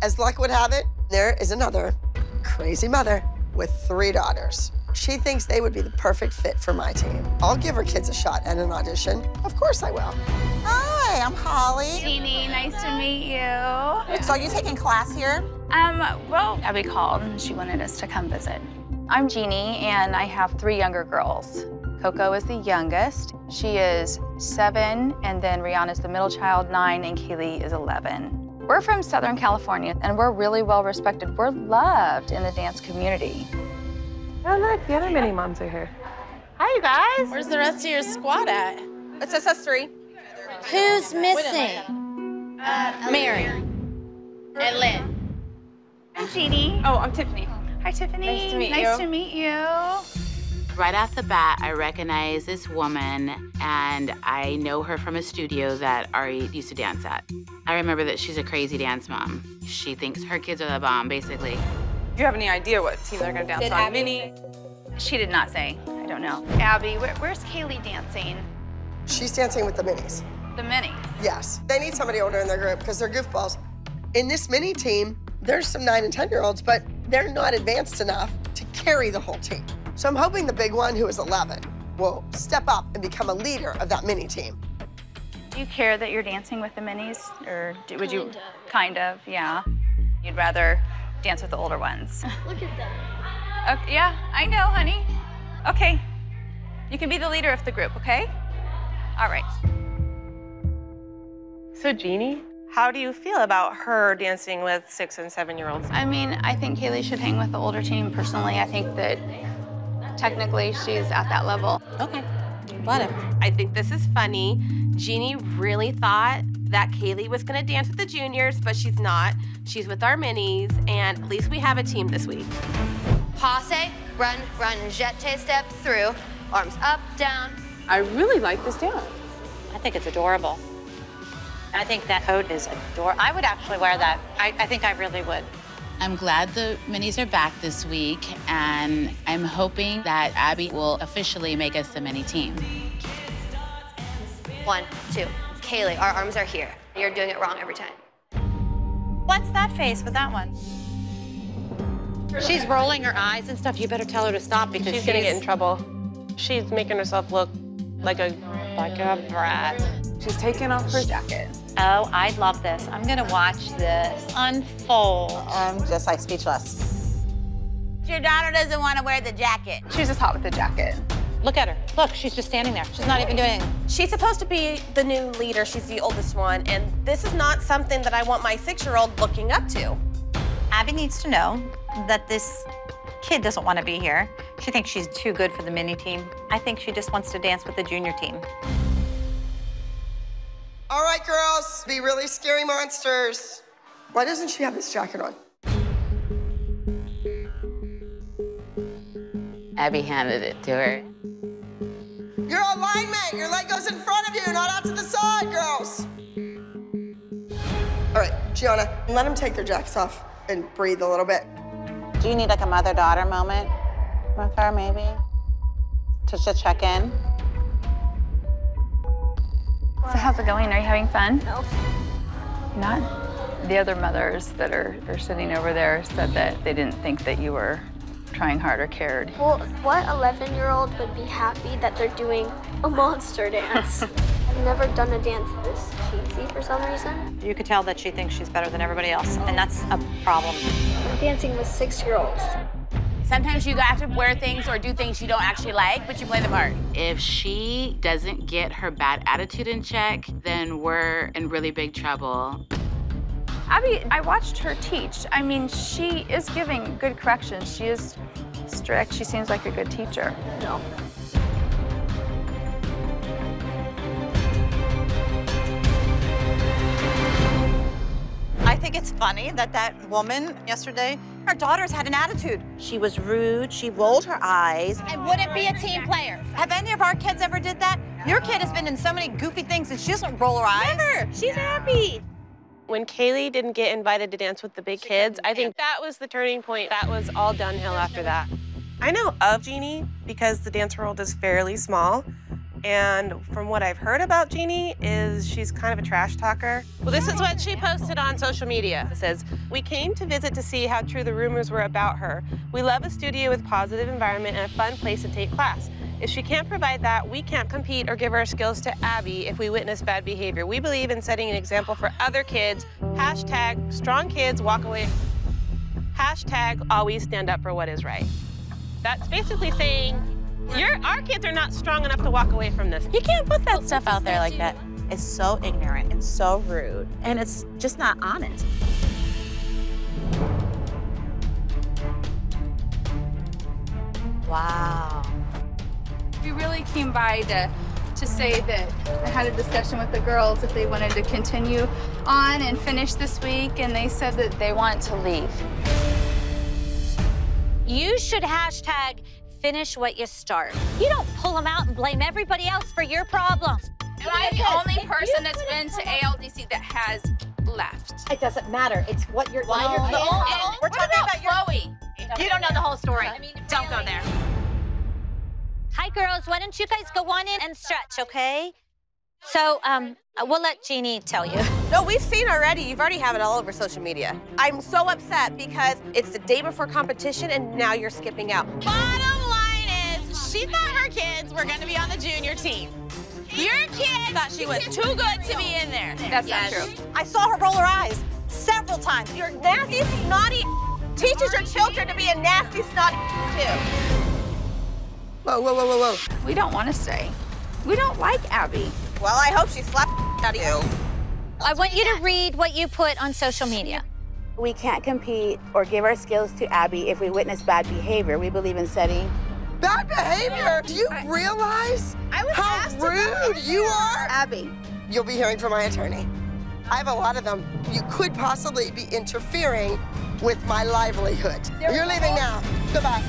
As luck would have it, there is another crazy mother with 3 daughters. She thinks they would be the perfect fit for my team. I'll give her kids a shot at an audition. Of course I will. Hi, I'm Holly. Jeannie, nice to meet you. So are you taking class here? Well, Abby called and she wanted us to come visit. I'm Jeannie and I have 3 younger girls. Coco is the youngest. She is 7, and then Rihanna's the middle child, 9, and Kaylee is 11. We're from Southern California and we're really well respected. We're loved in the dance community. Oh, look, the other mini moms are here. Hi, you guys. Where's the rest of your squad at? It says us 3. Who's missing? Mary. And Lynn. I'm Jeannie. Oh, I'm Tiffany. Hi, Tiffany. Nice to meet you. Nice to meet you. Right off the bat, I recognize this woman, and I know her from a studio that Ari used to dance at. I remember that she's a crazy dance mom. She thinks her kids are the bomb, basically. Do you have any idea what team they're gonna dance on? Mini? She did not say. I don't know. Abby, where's Kaylee dancing? She's dancing with the minis. The minis. Yes. They need somebody older in their group because they're goofballs. In this mini team, there's some 9 and 10-year-olds, but they're not advanced enough to carry the whole team. So I'm hoping the big one, who is 11, will step up and become a leader of that mini team. Do you care that you're dancing with the minis? Or would you? Kind of, yeah. You'd rather dance with the older ones. Look at that. Okay, yeah, I know, honey. Okay. You can be the leader of the group, okay? All right. So, Jeannie, how do you feel about her dancing with 6- and 7-year-olds? I mean, I think Kaylee should hang with the older team. Personally, I think that technically she's at that level. Okay, whatever. I think this is funny. Jeannie really thought that Kaylee was gonna dance with the juniors, but she's not. She's with our minis, and at least we have a team this week. Passe, run, jeté step through, arms up, down. I really like this dance. I think it's adorable. I think that coat is adorable. I would actually wear that. I think I really would. I'm glad the minis are back this week, and I'm hoping that Abby will officially make us the mini team. 1, 2. Kaylee, our arms are here. You're doing it wrong every time. What's that face with that one? She's rolling her eyes and stuff. You better tell her to stop because She's gonna get in trouble. She's making herself look like a brat. She's taking off her jacket. Oh, I love this. I'm gonna watch this unfold. I'm just like speechless. Your daughter doesn't want to wear the jacket. She's just hot with the jacket. Look at her. Look, she's just standing there. She's not even doing anything. She's supposed to be the new leader. She's the oldest one, and this is not something that I want my 6-year-old looking up to. Abby needs to know that this kid doesn't want to be here. She thinks she's too good for the mini team. I think she just wants to dance with the junior team. All right, girls, be really scary monsters. Why doesn't she have this jacket on? Abby handed it to her. Your alignment, your leg goes in front of you, not out to the side, girls. All right, Gianna, let them take their jackets off and breathe a little bit. Do you need like a mother-daughter moment with her, maybe? To just check in? So how's it going? Are you having fun? No. Not? The other mothers that are sitting over there said that they didn't think that you were trying hard or cared. Well, what 11-year-old would be happy that they're doing a monster dance? I've never done a dance this cheesy for some reason. You could tell that she thinks she's better than everybody else, and that's a problem. I'm dancing with 6-year-olds. Sometimes you have to wear things or do things you don't actually like, but you play the part. If she doesn't get her bad attitude in check, then we're in really big trouble. Abby, I watched her teach. I mean, she is giving good corrections. She is strict. She seems like a good teacher. No. I think it's funny that that woman yesterday, her daughters had an attitude. She was rude, she rolled her eyes. And wouldn't be a team player. Have any of our kids ever did that? Your kid has been in so many goofy things and she doesn't roll her eyes. Never. She's happy. When Kaylee didn't get invited to dance with the big kids, I think that was the turning point. That was all downhill after that. I know of Jeannie because the dance world is fairly small, And from what I've heard about Jeannie is she's kind of a trash talker. Well, this is what she posted on social media. It says, "We came to visit to see how true the rumors were about her. We love a studio with positive environment and a fun place to take class. If she can't provide that, we can't compete or give our skills to Abby if we witness bad behavior. We believe in setting an example for other kids. Hashtag strong kids walk away. Hashtag always stand up for what is right." That's basically saying, our kids are not strong enough to walk away from this. You can't put that stuff out there like that. It's so ignorant and so rude, and it's just not honest. Wow. We really came by to say that I had a discussion with the girls if they wanted to continue on and finish this week, and they said that they want to leave. You should hashtag finish what you start. You don't pull them out and blame everybody else for your problems. Am I the only person that's been to ALDC that has left? It doesn't matter. It's what you're doing. We're talking about Chloe. You don't know the whole story. Don't go there. Hi, girls. Why don't you guys go on in and stretch, okay? So, we'll let Jeannie tell you. No, we've seen already. You've already have it all over social media. I'm so upset because it's the day before competition and now you're skipping out. Bottom line is, she thought her kids were gonna be on the junior team. Your kid thought she was too good to be in there. That's not true. I saw her roll her eyes several times. You're nasty, snotty teaches your children to be a nasty, snotty too. Whoa, whoa, whoa, whoa, whoa. We don't want to stay. We don't like Abby. Well, I hope she slapped out of you. I want you to read what you put on social media. We can't compete or give our skills to Abby if we witness bad behavior. We believe in setting. Bad behavior? Do you realize how rude you are? Abby. You'll be hearing from my attorney. I have a lot of them. You could possibly be interfering with my livelihood. You're leaving now. Goodbye.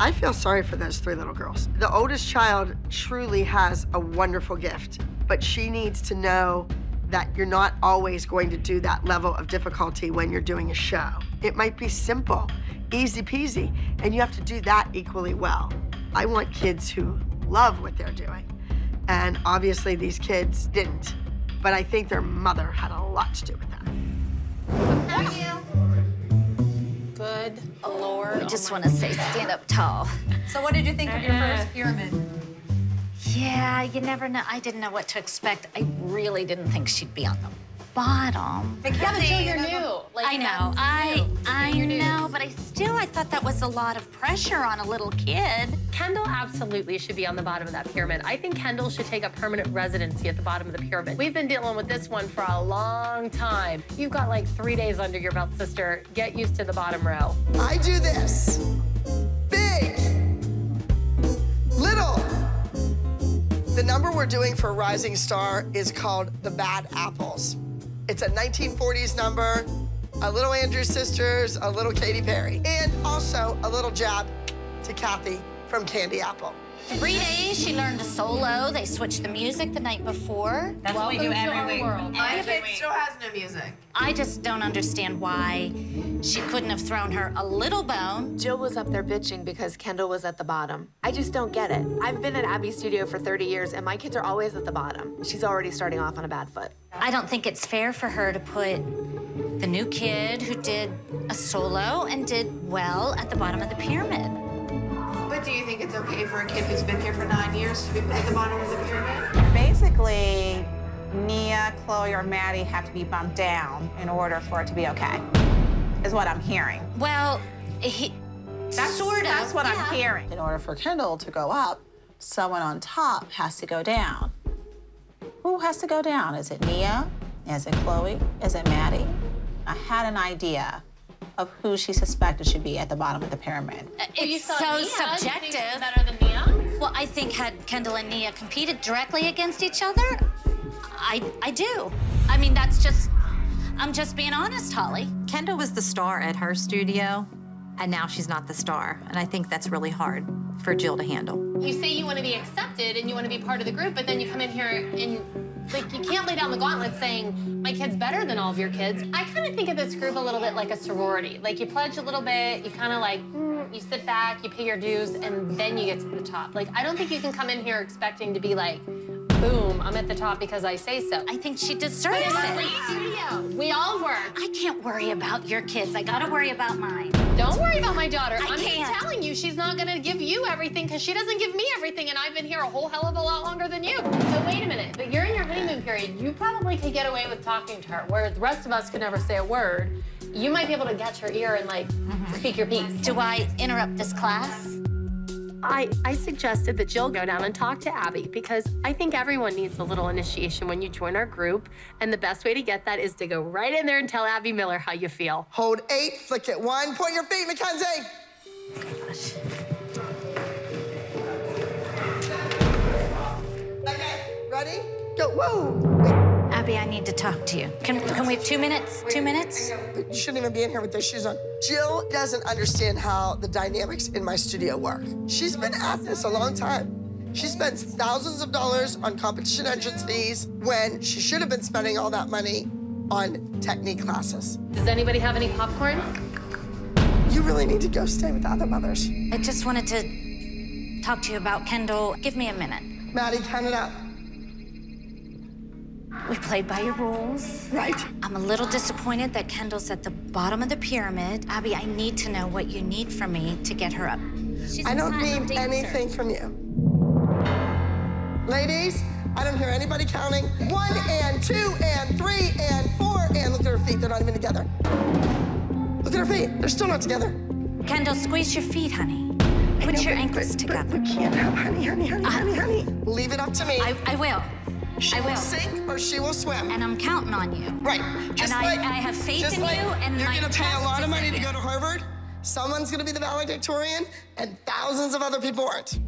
I feel sorry for those 3 little girls. The oldest child truly has a wonderful gift, but she needs to know that you're not always going to do that level of difficulty when you're doing a show. It might be simple, easy peasy, and you have to do that equally well. I want kids who love what they're doing, and obviously these kids didn't, but I think their mother had a lot to do with that. How are you? Good Lord. We just want to say stand up tall. So what did you think of your first pyramid? Yeah, you never know. I didn't know what to expect. I really didn't think she'd be on the bottom. Yeah, but you're new. Like, I know. I know, but I thought that was a lot of pressure on a little kid. Kendall absolutely should be on the bottom of that pyramid. I think Kendall should take a permanent residency at the bottom of the pyramid. We've been dealing with this one for a long time. You've got like 3 days under your belt, sister. Get used to the bottom row. I do this. Big. Little. The number we're doing for Rising Star is called The Bad Apples. It's a 1940s number, a little Andrews Sisters, a little Katy Perry, and also a little jab to Kathy from Candy Apple. 3 days, she learned a solo. They switched the music the night before. That's what we do every week. My kid still has no music. I just don't understand why she couldn't have thrown her a little bone. Jill was up there bitching because Kendall was at the bottom. I just don't get it. I've been at Abby's studio for 30 years, and my kids are always at the bottom. She's already starting off on a bad foot. I don't think it's fair for her to put the new kid who did a solo and did well at the bottom of the pyramid. But do you think it's okay for a kid who's been here for 9 years to be put at the bottom of the pyramid? Basically, Nia, Chloe, or Maddie have to be bumped down in order for it to be okay, is what I'm hearing. Well, That's what I'm hearing. In order for Kendall to go up, someone on top has to go down. Who has to go down? Is it Nia? Is it Chloe? Is it Maddie? I had an idea of who she suspected should be at the bottom of the pyramid. It's so subjective. Better than Nia? Well, I think had Kendall and Nia competed directly against each other, I do. I mean, I'm just being honest, Holly. Kendall was the star at her studio, and now she's not the star. And I think that's really hard for Jill to handle. You say you want to be accepted and you want to be part of the group, but then you come in here and like you can't lay down the gauntlet saying my kid's better than all of your kids. I kind of think of this group a little bit like a sorority. Like you pledge a little bit, you kind of like audition, you sit back, you pay your dues, and then you get to the top. Like, I don't think you can come in here expecting to be like, boom, I'm at the top because I say so. I think she deserves it. We all work. I can't worry about your kids. I gotta worry about mine. Don't worry about my daughter. I I'm can't. just telling you, she's not gonna give you everything because she doesn't give me everything, and I've been here a whole hell of a lot longer than you. So wait a minute, but you're in your honeymoon period. You probably could get away with talking to her, whereas the rest of us could never say a word. You might be able to catch her ear and, like, speak your piece. Do I interrupt this class? I suggested that Jill go down and talk to Abby because I think everyone needs a little initiation when you join our group, and the best way to get that is to go right in there and tell Abby Miller how you feel. Hold 8, flick it 1, point your feet, Mackenzie. Gosh. Okay, ready? Go, whoa. Abby, I need to talk to you. Can we have 2 minutes? 2 minutes? You shouldn't even be in here with those shoes on. Jill doesn't understand how the dynamics in my studio work. She's been at this a long time. She spends thousands of dollars on competition entrance fees when she should have been spending all that money on technique classes. Does anybody have any popcorn? You really need to go stay with the other mothers. I just wanted to talk to you about Kendall. Give me a minute. Maddie, count it out. We played by your rules. Right. I'm a little disappointed that Kendall's at the bottom of the pyramid. Abby, I need to know what you need from me to get her up. I don't need anything from you. Ladies, I don't hear anybody counting. 1 and 2 and 3 and 4 and look at her feet, they're not even together. Look at her feet, they're still not together. Kendall, squeeze your feet, honey. Put your ankles together. We can't have honey. Leave it up to me. I will. She will sink or she will swim. And I'm counting on you. Right. Just and like I have faith just in like you. And you're my gonna pay a lot of trust money is to in go to Harvard. Someone's gonna be the valedictorian, and thousands of other people aren't.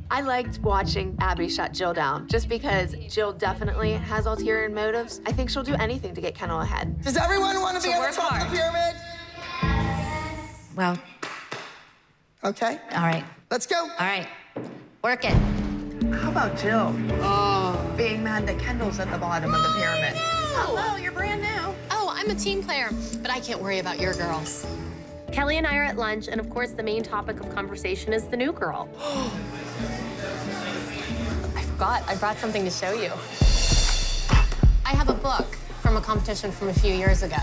I liked watching Abby shut Jill down, just because Jill definitely has ulterior motives. I think she'll do anything to get Kendall ahead. Does everyone want to be at the top of the pyramid? Well. Okay. All right. Let's go. All right. Work it. How about Jill? Oh, being mad that Kendall's at the bottom of the pyramid. Hello, you're brand new. Oh, I'm a team player, but I can't worry about your girls. Kelly and I are at lunch, and of course, the main topic of conversation is the new girl. I forgot, I brought something to show you. I have a book from a competition from a few years ago.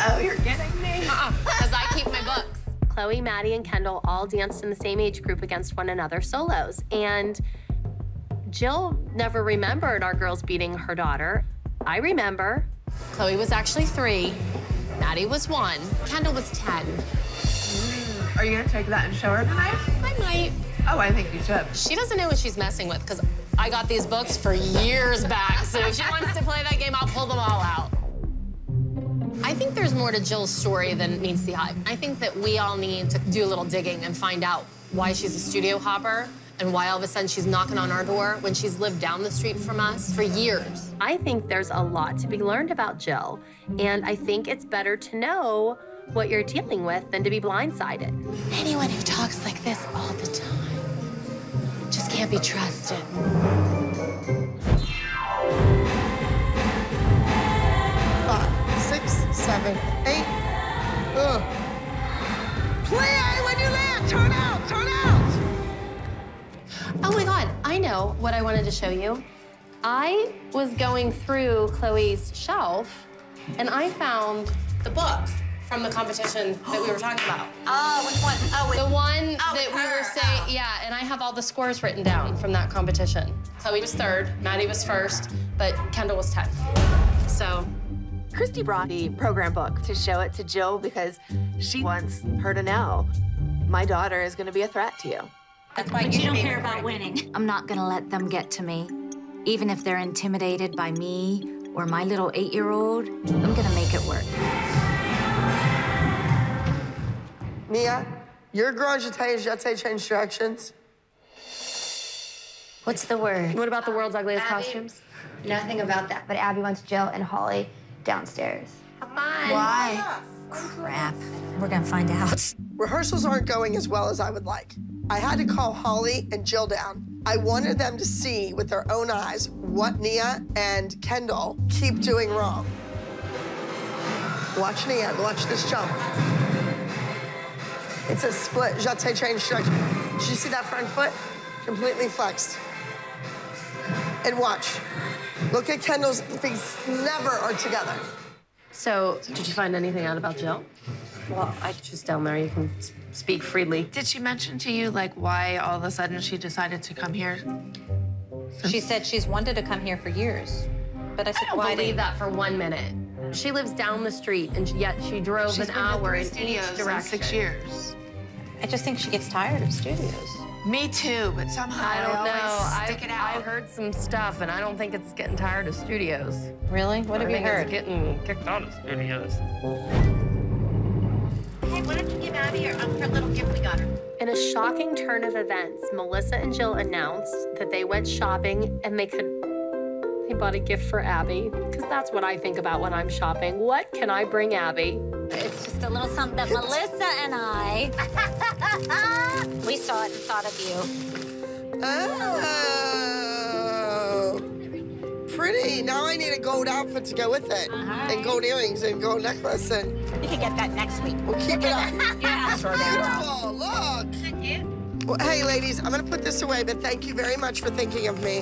Oh, you're kidding me. Because I keep my books. Chloe, Maddie, and Kendall all danced in the same age group against one another solos, and Jill never remembered our girls beating her daughter. I remember. Chloe was actually 3, Maddie was 1, Kendall was 10. Are you gonna take that and show her tonight? I might. Oh, I think you should. She doesn't know what she's messing with because I got these books for years back. So if she wants to play that game, I'll pull them all out. I think there's more to Jill's story than meets the eye. I think that we all need to do a little digging and find out why she's a studio hopper and why all of a sudden she's knocking on our door when she's lived down the street from us for years. I think there's a lot to be learned about Jill, and I think it's better to know what you're dealing with than to be blindsided. Anyone who talks like this all the time just can't be trusted. 5, 6, 7, 8. Ugh. Play when you land. Turn out. Turn out. Oh my God, I know what I wanted to show you. I was going through Chloe's shelf and I found the book from the competition that we were talking about. Oh, which one? Oh, the one that we were saying, yeah, and I have all the scores written down from that competition. Chloe was 3rd, Maddie was 1st, but Kendall was 10th. So. Christy brought the program book to show it to Jill because she wants her to know, my daughter is gonna be a threat to you. That's why you don't care about winning. I'm not gonna let them get to me. Even if they're intimidated by me or my little 8-year-old, I'm gonna make it work. Nia, your garage jeté change directions. What's the word? What about the world's ugliest costumes? Nothing about that, but Abby wants Jill and Holly downstairs. Come on. Why? Crap. We're gonna find out. Rehearsals aren't going as well as I would like. I had to call Holly and Jill down. I wanted them to see with their own eyes what Nia and Kendall keep doing wrong. Watch Nia, watch this jump. It's a split jeté change stretch. Did you see that front foot? Completely flexed. And watch. Look at Kendall's feet, never are together. So, did you find anything out about Jill? Well, she's down there. You can speak freely. Did she mention to you, like, why all of a sudden she decided to come here? She said she's wanted to come here for years. But I said, I don't believe that for 1 minute. She lives down the street, and yet she drove an hour in each direction. 6 years. I just think she gets tired of studios. Me too, but somehow I don't know. stick it out. I heard some stuff, and I don't think it's getting tired of studios. Really? What have you heard? It's getting kicked out of studios. Hey, why don't you give Abby her little gift we got her? In a shocking turn of events, Melissa and Jill announced that they went shopping and they bought a gift for Abby, because that's what I think about when I'm shopping. What can I bring Abby? It's just a little something that Melissa and I, we saw it and thought of you. Oh, pretty. Now I need a gold outfit to go with it. And gold earrings and gold necklace. And You can get that next week. we'll keep it up. Yeah. Beautiful, look. Thank you. Well, hey, ladies, I'm gonna put this away, but thank you very much for thinking of me.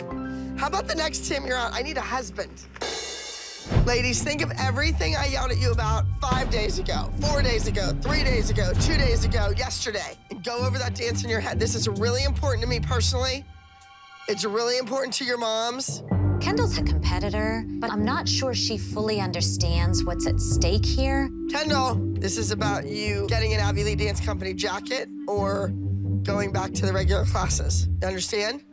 How about the next time you're out? I need a husband. Ladies, think of everything I yelled at you about 5 days ago, 4 days ago, 3 days ago, 2 days ago, yesterday, and go over that dance in your head. This is really important to me personally. It's really important to your moms. Kendall's a competitor, but I'm not sure she fully understands what's at stake here. Kendall, this is about you getting an Ivy League Dance Company jacket or going back to the regular classes. You understand?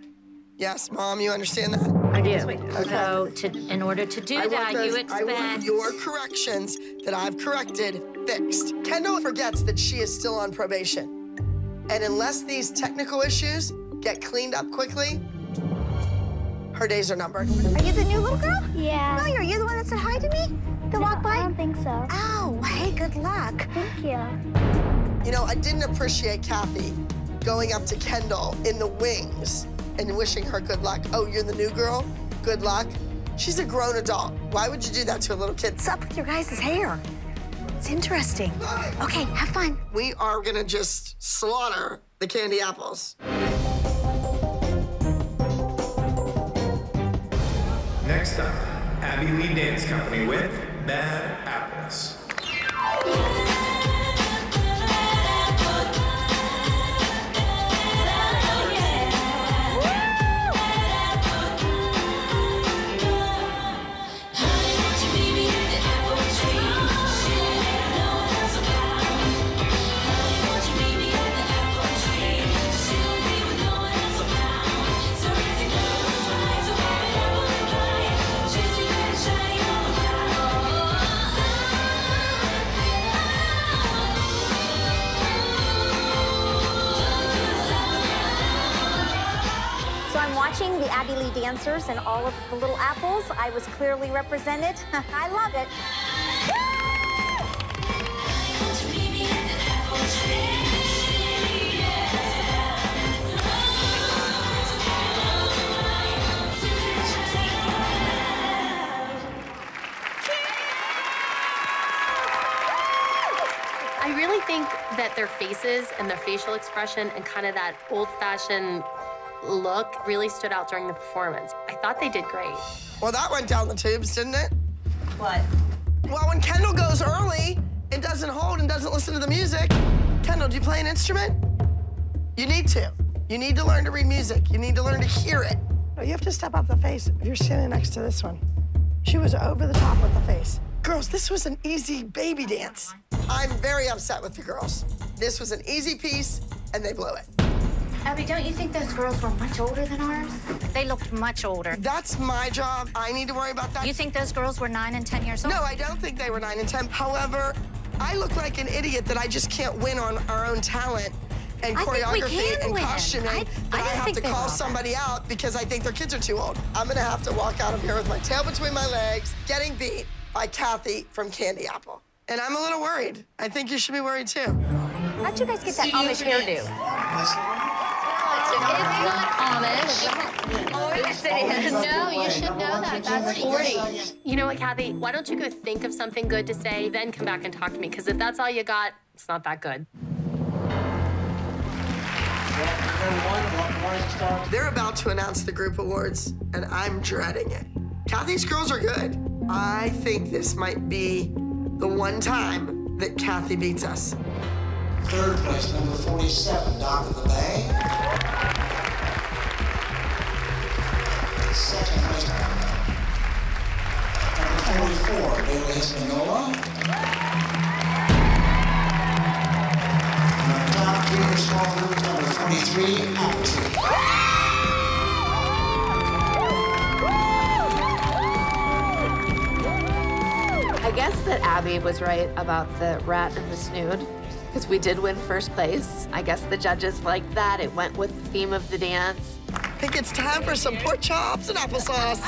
Yes, Mom, you understand that? I do. Okay. So, in order to do that, you expect... I want your corrections that I've corrected fixed. Kendall forgets that she is still on probation. And unless these technical issues get cleaned up quickly, her days are numbered. Are you the new little girl? Yeah. No, are you the one that said hi to me? To walk by? I don't think so. Oh, hey, good luck. Thank you. You know, I didn't appreciate Kathy going up to Kendall in the wings and wishing her good luck. Oh, you're the new girl? Good luck. She's a grown adult. Why would you do that to a little kid? What's up with your guys' hair? It's interesting. Okay, have fun. We are gonna just slaughter the candy apples. Next up, Abby Lee Dance Company with Bad Apples. Watching the Abby Lee dancers and all of the little apples, I was clearly represented. I love it. I really think that their faces and their facial expression and kind of that old-fashioned look really stood out during the performance. I thought they did great. Well, that went down the tubes, didn't it? What? Well, when Kendall goes early and doesn't hold and doesn't listen to the music, Kendall, do you play an instrument? You need to. You need to learn to read music. You need to learn to hear it. No, you have to step up the face if you're standing next to this one. She was over the top with the face. Girls, this was an easy baby dance. I'm very upset with the girls. This was an easy piece, and they blew it. Abby, don't you think those girls were much older than ours? They looked much older. That's my job. I need to worry about that. You think those girls were 9 and 10 years old? No, I don't think they were 9 and 10. However, I look like an idiot that I just can't win on our own talent and choreography and costuming. I have to call somebody out because I think their kids are too old. I'm gonna have to walk out of here with my tail between my legs, getting beat by Kathy from Candy Apple. And I'm a little worried. I think you should be worried too. How'd you guys get that Amish hairdo? It's not Amish. Oh, yes, it is. No, you should know that. That's 40. You know what, Kathy? Why don't you go think of something good to say, then come back and talk to me? Because if that's all you got, it's not that good. They're about to announce the group awards, and I'm dreading it. Kathy's girls are good. I think this might be the one time that Kathy beats us. Third place, number 47, Dock of the Bay. Second place, number 44, Bailey Espanola. And our top junior small group, number 43, Apple Tree. I guess that Abby was right about the rat and the snood, because we did win first place. I guess the judges liked that. It went with the theme of the dance. I think it's time for some pork chops and applesauce.